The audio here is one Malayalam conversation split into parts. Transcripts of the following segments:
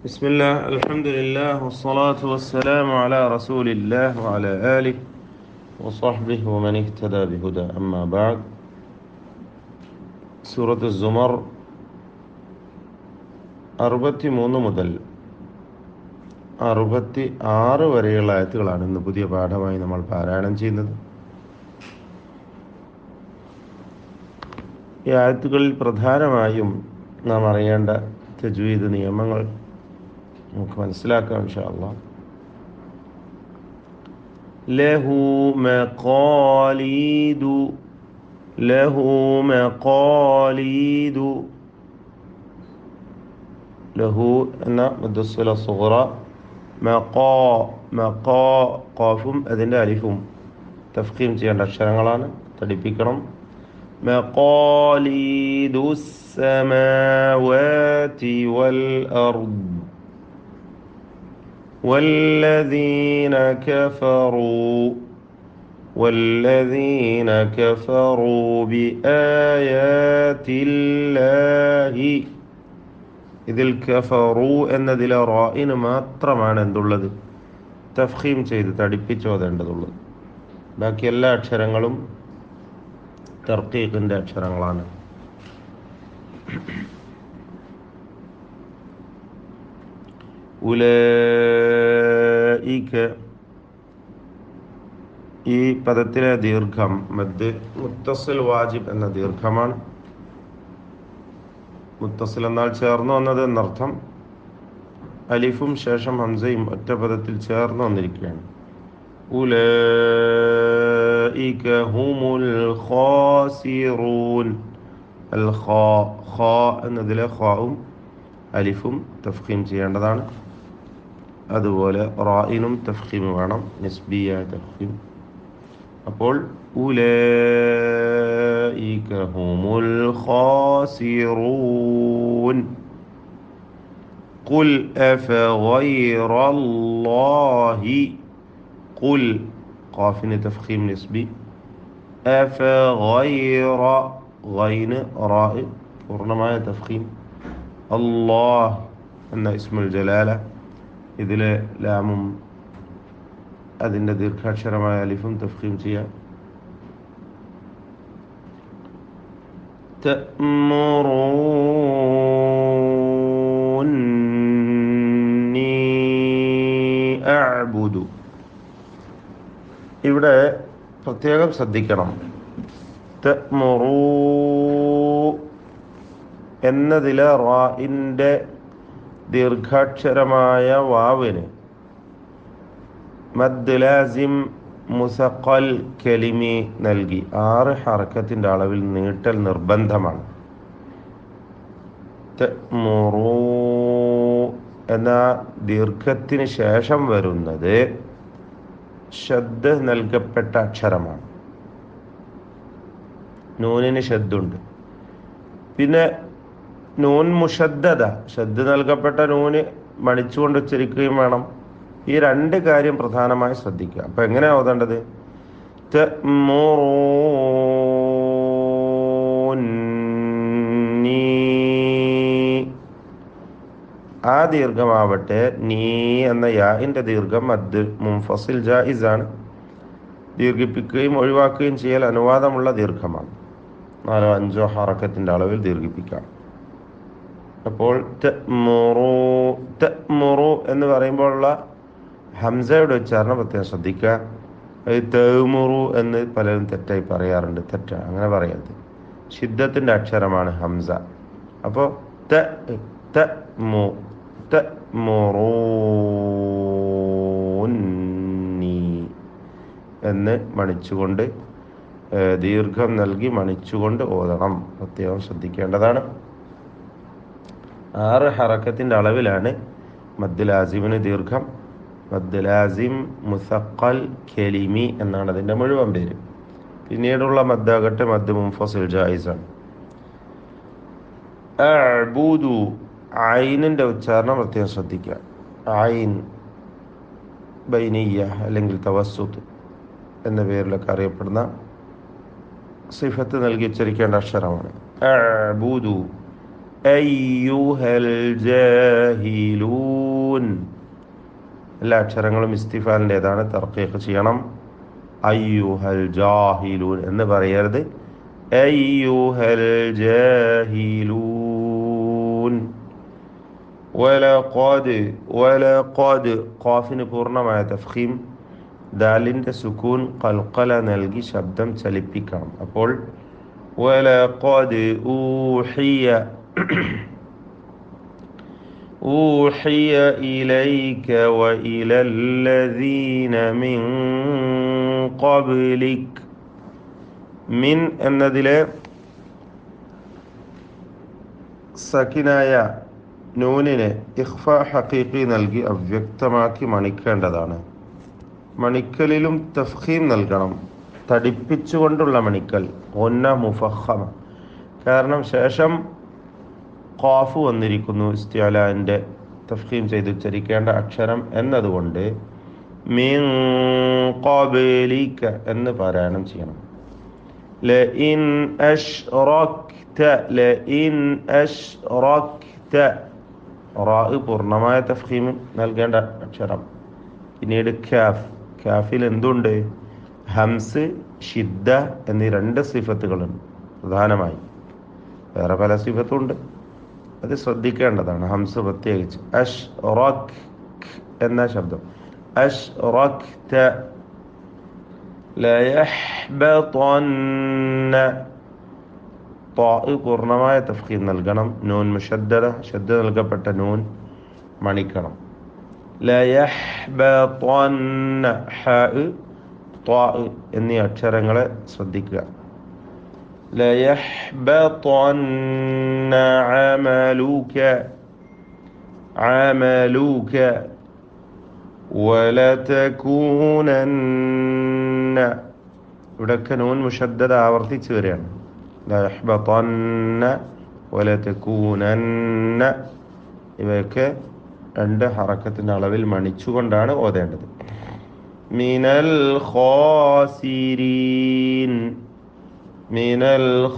بسم الله الحمد لله والصلاة والسلام على رسول الله وعلى آله وصحبه ومن اهتدى بهدى أما بعد سورة الزمر 63 മുതൽ 66 വരെയുള്ള ആയത്തുകളാണ് ഇന്ന് പുതിയ പാഠമായി നമ്മൾ പാരായണം ചെയ്യുന്നത്. ഈ ആയത്തുകളിൽ പ്രധാനമായും നാം അറിയേണ്ട തജ്വീദ് നിയമങ്ങൾ നമുക്ക് മനസ്സിലാക്കാം ഇൻഷാ അല്ലാഹ്. ലഹു മഖാലീദു, ലഹു മഖാലീദു, ലഹു എന്ന മദ്ദുസ്സുല സുഗ്റ, മഖാ ഖാഫും അതിൻ്റെ അലിഫും തഫ്ഖീം ചെയ്യേണ്ട അക്ഷരങ്ങളാണ്, തടിപ്പിക്കണം. മഖാലീദു السماوات والأرض والذين كفروا بآيات الله. ഇതിൽ കഫറു എന്നതിലെ റായിന് മാത്രമാണ് എന്തുള്ളത്? തഫ്ഖീം ചെയ്ത് തടിപ്പിച്ച് ഓതേണ്ടതുള്ളത്. ബാക്കി എല്ലാ അക്ഷരങ്ങളും തർക്കീഖിൻ്റെ അക്ഷരങ്ങളാണ്. ഉലൈക, ഈ പദത്തിലെ ദീർഘം മദ് മുത്തസിൽ വാജിബ് എന്ന ദീർഘമാണ്. മുത്തസിൽ എന്നാൽ ചേർന്നു വന്നത് എന്നർത്ഥം. അലിഫും ശേഷം ഹംസയും ഒറ്റ പദത്തിൽ ചേർന്ന് വന്നിരിക്കുകയാണ്. ഉലൈക ഹുമുൽ ഖാസിറൂൻ. അൽ ഖാ എന്നതിലെ ഖാവും അലിഫും തഫ്ഖീം ചെയ്യേണ്ടതാണ്. അതുപോലെ റായിനും തഫ്ഖീം വേണം, നിസ്ബിയായ തഫ്ഖീം. അപ്പോൾ ഉലൈക ഹുമുൽ ഖാസിറൂൻ. ഖുൽ അഫഗൈറല്ലാഹി, ഖുൽ ഖാഫിന് തഫ്ഖീം നിസ്ബി, അഫഗൈറ ഗൈന് റാ പൂർണ്ണമായ തഫ്ഖീം. അല്ലാഹ് എന്ന ഇസ്മുൽ ജലാല, ഇതിലെ ലാമും അതിൻ്റെ ദീർഘാക്ഷരമായ അലിഫും തഫ്ഖീം ചെയ്യാം. തഅ്മുറൂനി അഅ്ബുദു. ഇവിടെ പ്രത്യേകം ശ്രദ്ധിക്കണം. തഅ്മുറൂ എന്നതിലെ റാഇൻ്റെ ദീർഘാക്ഷരമായ വാവിന് മദ് ലാസിം മുസഖൽ കലിമി നൽകി 6 ഹർക്കത്തിൻ്റെ അളവിൽ നീട്ടൽ നിർബന്ധമാണ്. തഅ്മുറൂ എന്ന ദീർഘത്തിന് ശേഷം വരുന്നത് ഷദ്ദ് നൽകപ്പെട്ട അക്ഷരമാണ്. നൂനിന് ഷദ്ദുണ്ട്. പിന്നെ നൂൻ മുഷദ്ദദ, ഷദ്ദ് നൽകപ്പെട്ട നൂന് മണിച്ചുകൊണ്ട് ഉച്ചരിക്കുകയും വേണം. ഈ 2 കാര്യം പ്രധാനമായി ശ്രദ്ധിക്കുക. അപ്പം എങ്ങനെയാണ് ഓതേണ്ടത്? തഅ്മുറൂനി, ആ ദീർഘമാവട്ടെ നീ എന്ന യാഇൻ്റെ ദീർഘം മദ് മുൻഫസിൽ ജായിസാണ്. ദീർഘിപ്പിക്കുകയും ഒഴിവാക്കുകയും ചെയ്യൽ അനുവാദമുള്ള ദീർഘമാണ്. 4-5 ഹറക്കത്തിൻ്റെ അളവിൽ ദീർഘിപ്പിക്കാം. അപ്പോൾ തഅ്മുറു എന്ന് പറയുമ്പോഴുള്ള ഹംസയുടെ ഉച്ചാരണം പ്രത്യേകം ശ്രദ്ധിക്കുക. തഅ്മുറു എന്ന് പലരും തെറ്റായി പറയാറുണ്ട്. തെറ്റാണ്, അങ്ങനെ പറയരുത്. ശിദ്ദത്തിൻ്റെ അക്ഷരമാണ് ഹംസ. അപ്പോൾ തഅ്മുറൂനി എന്ന് മണിച്ചുകൊണ്ട്, ദീർഘം നൽകി മണിച്ചുകൊണ്ട് ഓതണം. പ്രത്യേകം ശ്രദ്ധിക്കേണ്ടതാണ്. 6 ഹറക്കത്തിൻ്റെ അളവിലാണ് മദ് ലാസിമിന് ദീർഘം. മദ് ലാസിം മുസഖൽ കലിമി എന്നാണ് അതിൻ്റെ മുഴുവൻ പേര്. പിന്നീടുള്ള മദ്ദാകട്ടെ മദ് മുൻഫസിൽ ജായിസാണ്. അഅ്ബുദു, ഐനിൻ്റെ ഉച്ചാരണം പ്രത്യേകം ശ്രദ്ധിക്കുക. ഐൻ ബൈനിയ്യ അല്ലെങ്കിൽ തവസ്സുത്ത് എന്ന പേരിലൊക്കെ അറിയപ്പെടുന്ന സിഫത്ത് നൽകി ഉച്ചരിക്കേണ്ട അക്ഷരമാണ്. അഅ്ബുദു أيها الجاهلون എല്ലാ അക്ഷരങ്ങളും ഇസ്തിഫാലിൻ്റെതാണ്. തർക്കീഖ് ചെയ്യണം. അയ്യുഹൽ ജാഹിലൂൻ എന്ന് പറയരുത്. അയ്യുഹൽ ജാഹിലൂൻ. വലഖദ് ഖാഫിന് പൂർണ്ണമായ തഫ്ഖീം, ദാലിൻ്റെ സുക്കൂൻ ഖൽഖല നൽകി ശബ്ദം ചലിപ്പിക്കണം. അപ്പോൾ വലഖദ് ഊഹിയ ഇലൈക വഇലല്ലദീന മിൻ ഖബ്ലിക്. മിൻ എന്നതിലെ സക്കിനായ നൂനിനെ ഇഖ്ഫ ഹഖീഖി നൽകി അവ്യക്തമാക്കി മണിക്കേണ്ടതാണ്. മണിക്കലിലും തഫ്ഖീം നൽകണം. തടിപ്പിച്ചുകൊണ്ടുള്ള മണിക്കൽ ഗുന്ന മുഫഖമ. കാരണം ശേഷം ഖാഫ് വന്നിരിക്കുന്നു, ഇസ്തിഅലാന്റെ തഫ്ഖീം ചെയ്ത് ഉച്ചരിക്കേണ്ട അക്ഷരം എന്നതുകൊണ്ട് മിൻ ഖബ്ലിക എന്ന് പാരായണം ചെയ്യണം. ലഇൻ അശ്റക്ത റാ പൂർണ്ണമായ തഫ്ഖീം നൽകേണ്ട അക്ഷരം. പിന്നീട് കാഫിൽ എന്തുണ്ട്? ഹംസ്, ഷിദ്ദ എന്നീ 2 സിഫത്തുകളുണ്ട് പ്രധാനമായി. വേറെ പല സിഫത്തുണ്ട്, അത് ശ്രദ്ധിക്കേണ്ടതാണ്. ഹംസ് പ്രത്യേകിച്ച്. അശ്റക് എന്ന ശബ്ദം, അശ്റക്ത ലയഹ്ബതന്ന. പൂർണ്ണമായ തഫ്ഖീം നൽകണം. നൂൻ മുശദ്ദദ, ശദ്ദ നൽകപ്പെട്ട നൂൻ മണിക്കണം. ലയഹ്ബതന്ന ഹ ത്വാ എന്നീ അക്ഷരങ്ങളെ ശ്രദ്ധിക്കുക. ലയഹ്ബതന്ന അമലുക വലതകൂനന്ന. ഇവിടെയൊക്കെ നൂൻ മുശദ്ദദ ആവർത്തിച്ച് വരികയാണ്. ലയഹ്ബതന്ന വലതകൂനന്ന ഇവയൊക്കെ 2 ഹറക്കത്തിൻ്റെ അളവിൽ മണിച്ചുകൊണ്ടാണ് ഓതേണ്ടത്. മിനൽ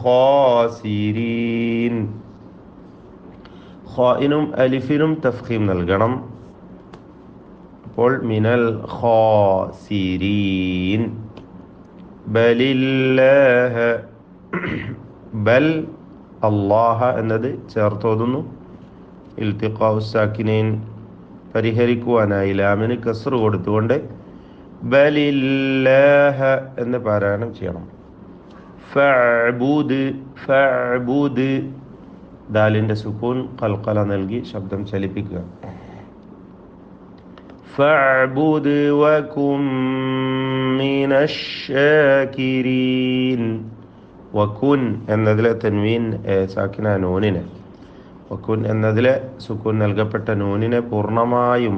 ഖാസിരീൻ. ഖാഇനും അലിഫിനും തഫ്ഖീം നൽകണം. അപ്പോൾ മിനൽ ഖാസിരീൻ. ബലില്ലാഹ, ബൽ അല്ലാഹ എന്നത് ചേർത്തോതുന്നു. ഇൽത്തിഖാഉ സാക്കിനൈൻ പരിഹരിക്കുവാനായി ലാമിന് കസ്ർ കൊടുത്തുകൊണ്ട് ബലില്ലാഹ എന്ന് പാരായണം ചെയ്യണം. ഫഅ്ബുദ് ദാലിൻ്റെ സുക്കൂൻ ഖൽഖല നൽകി ശബ്ദം ചലിപ്പിക്കുക. ഫഅ്ബുദ് വകും മിനശ് ശാകിരീൻ. വകുൻ എന്നതിലെ തൻവീൻ സാക്കിന നൂനിനെ, വകുൻ എന്നതിലെ സുക്കൂൻ നൽകപ്പെട്ട നൂനിനെ പൂർണ്ണമായും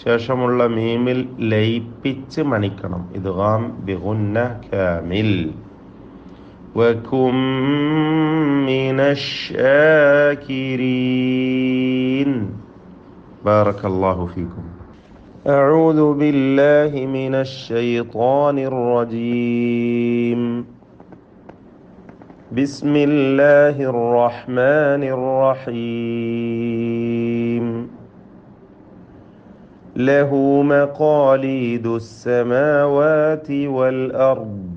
ശേഷമുള്ള മീമിൽ ലയിപ്പിച്ച് മണിക്കണം. ഇദ്ഗാം ബിഗുന്ന കാമിൽ. വകും മിനശ് ശാകിരീൻ. ബാറകല്ലാഹു ഫീക്കും. അഊദു ബില്ലാഹി മിനശ് ശൈത്വാനിർ റജീം. ബിസ്മില്ലാഹിർ റഹ്മാനിർ റഹീം. ലഹു മഖാലീദുസ് സമാവാതി വൽ അർദ്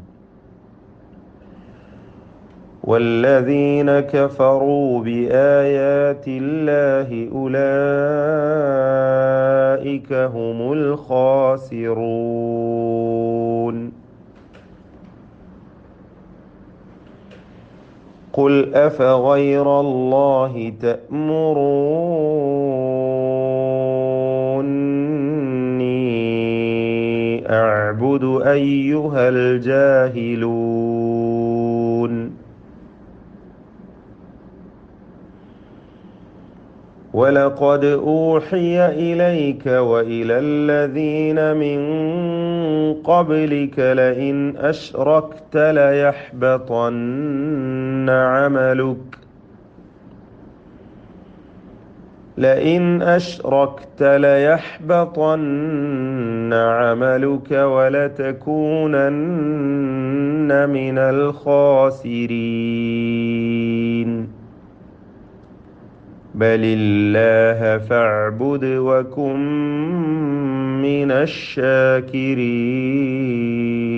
والذين كفروا بآيات الله أولئك هم الخاسرون. قل أفغير الله تأمروني أعبد أيها الجاهلون. ولقد أوحي إليك وإلى الذين من قبلك لئن أشركت ليحبطن عملك ولتكونن من الخاسرين. ബലില്ലാഹ ഫഅ്ബുദ് വകും മിനശ്ശാകിരീൻ.